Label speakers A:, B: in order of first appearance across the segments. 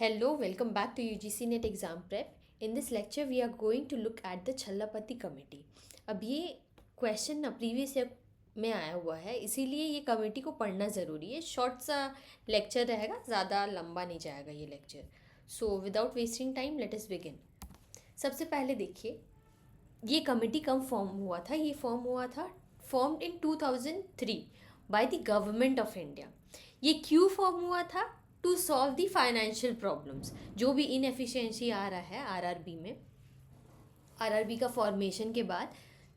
A: Hello, welcome back to UGC NET exam prep. In this lecture, we are going to look at the Challapati committee. अब ये question ना previous year में आया हुआ है, इसीलिए ये कमेटी को पढ़ना ज़रूरी है. शॉर्ट सा लेक्चर रहेगा, ज़्यादा लंबा नहीं जाएगा ये lecture. So without wasting time let us begin. सबसे पहले देखिए ये कमेटी कब फॉर्म हुआ था. ये formed in 2003 by the government of India. ये क्यों फॉर्म हुआ था? To solve the financial problems. जो भी इनएफिशिएंसी आ रहा है आरआरबी का फॉर्मेशन के बाद,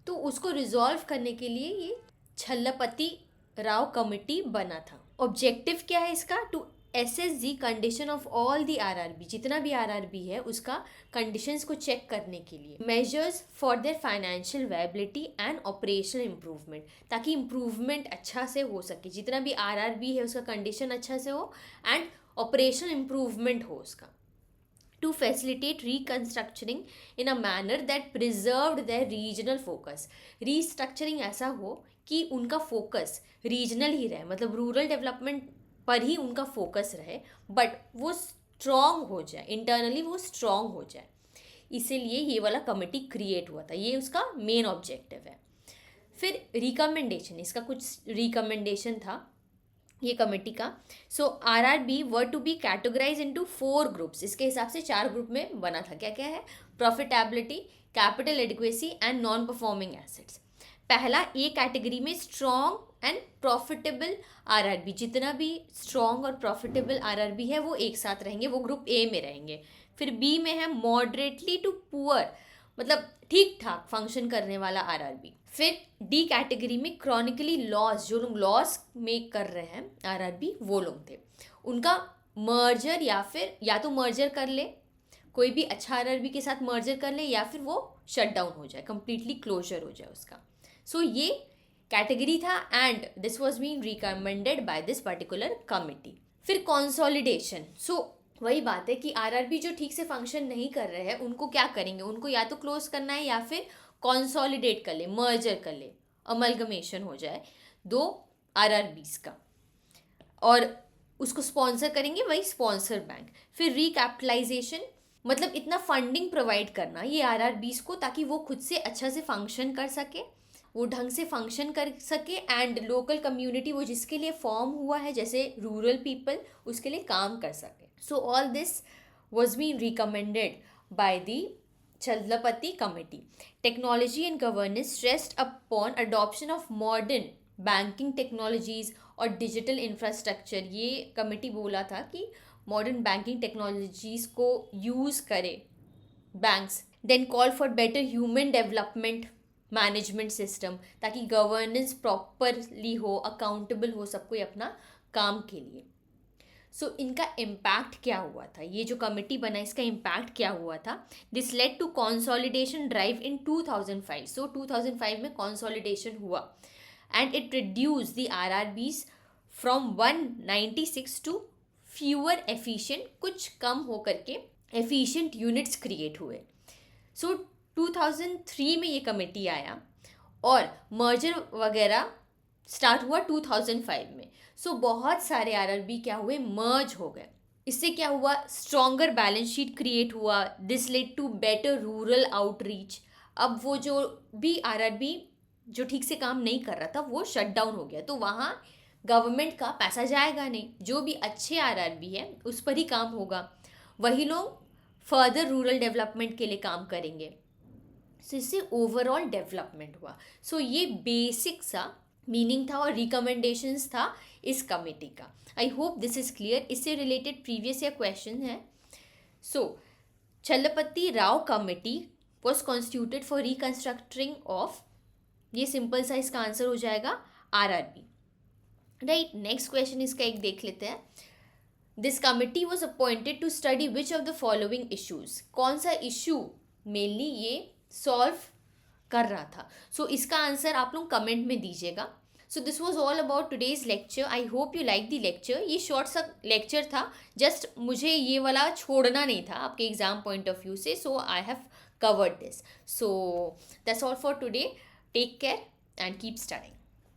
A: तो उसको रिजॉल्व करने के लिए ये छल्लापति राव कमेटी बना था. ऑब्जेक्टिव क्या है इसका? To assess the condition of all the RRB. जितना भी आरआरबी है उसका कंडीशंस को चेक करने के लिए. Measures for their financial viability and operational improvement, ताकि इम्प्रूवमेंट अच्छा से हो सके. जितना भी आरआरबी है उसका कंडीशन अच्छा से हो एंड ऑपरेशनल इम्प्रूवमेंट हो उसका. To facilitate reconstructing in a manner that preserved their regional focus. Restructuring ऐसा हो कि उनका फोकस रीजनल ही रहे, मतलब रूरल डेवलपमेंट पर ही उनका फोकस रहे, बट वो स्ट्रॉन्ग हो जाए, इंटरनली वो स्ट्रॉन्ग हो जाए. इसीलिए ये वाला कमेटी क्रिएट हुआ था. ये उसका मेन ऑब्जेक्टिव है. फिर रिकमेंडेशन, इसका कुछ रिकमेंडेशन था ये कमेटी का. So RRB were to be categorise into 4 groups. इसके हिसाब से 4 ग्रुप में बना था. क्या क्या है? Profitability, capital adequacy and non performing assets. पहला ए कैटेगरी में स्ट्रॉन्ग एंड प्रॉफिटेबल आरआरबी. जितना भी स्ट्रॉन्ग और प्रॉफिटेबल आरआरबी है वो एक साथ रहेंगे, वो ग्रुप ए में रहेंगे. फिर बी में है मॉडरेटली टू पुअर, मतलब ठीक ठाक फंक्शन करने वाला आरआरबी. फिर डी कैटेगरी में क्रॉनिकली लॉस, जो लोग लॉस मेक कर रहे हैं आरआरबी, वो लोग थे. उनका मर्जर या तो मर्जर कर ले, कोई भी अच्छा आरआरबी के साथ मर्जर कर ले, या फिर वो शट डाउन हो जाए, कंप्लीटली क्लोजर हो जाए उसका. सो ये कैटेगरी था and this was been recommended by this particular committee. फिर कॉन्सॉलिडेशन. सो वही बात है कि आरआरबी जो ठीक से फंक्शन नहीं कर रहे हैं उनको क्या करेंगे, उनको या तो क्लोज करना है या फिर कॉन्सॉलिडेट कर ले, मर्जर कर ले, अमलगमेशन हो जाए दो आरआरबीज का, और उसको स्पॉन्सर करेंगे वही स्पॉन्सर बैंक. फिर रिकैपिटलाइजेशन, मतलब इतना फंडिंग प्रोवाइड करना ये आरआरबीज को, ताकि वो खुद से अच्छा से फंक्शन कर सके, वो ढंग से फंक्शन कर सके एंड लोकल कम्युनिटी, वो जिसके लिए फॉर्म हुआ है जैसे रूरल पीपल, उसके लिए काम कर सके. So all this was been recommended by the Challapati committee. Technology and governance stressed upon adoption of modern banking technologies और डिजिटल इंफ्रास्ट्रक्चर. ये कमेटी बोला था कि मॉडर्न बैंकिंग टेक्नोलॉजीज को यूज़ करे banks. Then call for better human development management system, ताकि governance properly हो, accountable हो सबको अपना काम के लिए. सो इनका इम्पैक्ट क्या हुआ था, ये जो कमेटी बना इसका इम्पैक्ट क्या हुआ था? This led to consolidation drive in 2005. So 2005 में कंसोलिडेशन हुआ and it reduce the RRBs from 196 to fewer efficient, कुछ कम होकर के एफिशिएंट यूनिट्स क्रिएट हुए. सो 2003 में ये कमेटी आया और मर्जर वगैरह स्टार्ट हुआ 2005 में. सो बहुत सारे आरआरबी क्या हुए, मर्ज हो गए. इससे क्या हुआ? स्ट्रॉन्गर बैलेंस शीट क्रिएट हुआ. This led to better rural outreach. अब वो जो भी आरआरबी जो ठीक से काम नहीं कर रहा था वो शट डाउन हो गया, तो वहाँ गवर्नमेंट का पैसा जाएगा नहीं. जो भी अच्छे आरआरबी है उस पर ही काम होगा, वही लोग फर्दर रूरल डेवलपमेंट के लिए काम करेंगे. सो इससे ओवरऑल डेवलपमेंट हुआ. सो ये बेसिक सा मीनिंग था और रिकमेंडेशंस था इस कमेटी का. I hope this is clear. इससे रिलेटेड प्रीवियस ईयर क्वेश्चन है. So Chalapathi Rao committee was constituted for reconstructing of, ये सिंपल सा इसका आंसर हो जाएगा आरआरबी. राइट, नेक्स्ट क्वेश्चन इसका एक देख लेते हैं. This committee was appointed to study which of the following issues. कौन सा इशू मेनली ये सॉल्व कर रहा था? सो इसका आंसर आप लोग कमेंट में दीजिएगा. So this was all about today's lecture. I hope you like the lecture. ये शॉर्ट सा लेक्चर था, जस्ट मुझे ये वाला छोड़ना नहीं था आपके एग्जाम पॉइंट ऑफ व्यू से. So I have covered this. So that's all for today. Take care and keep studying.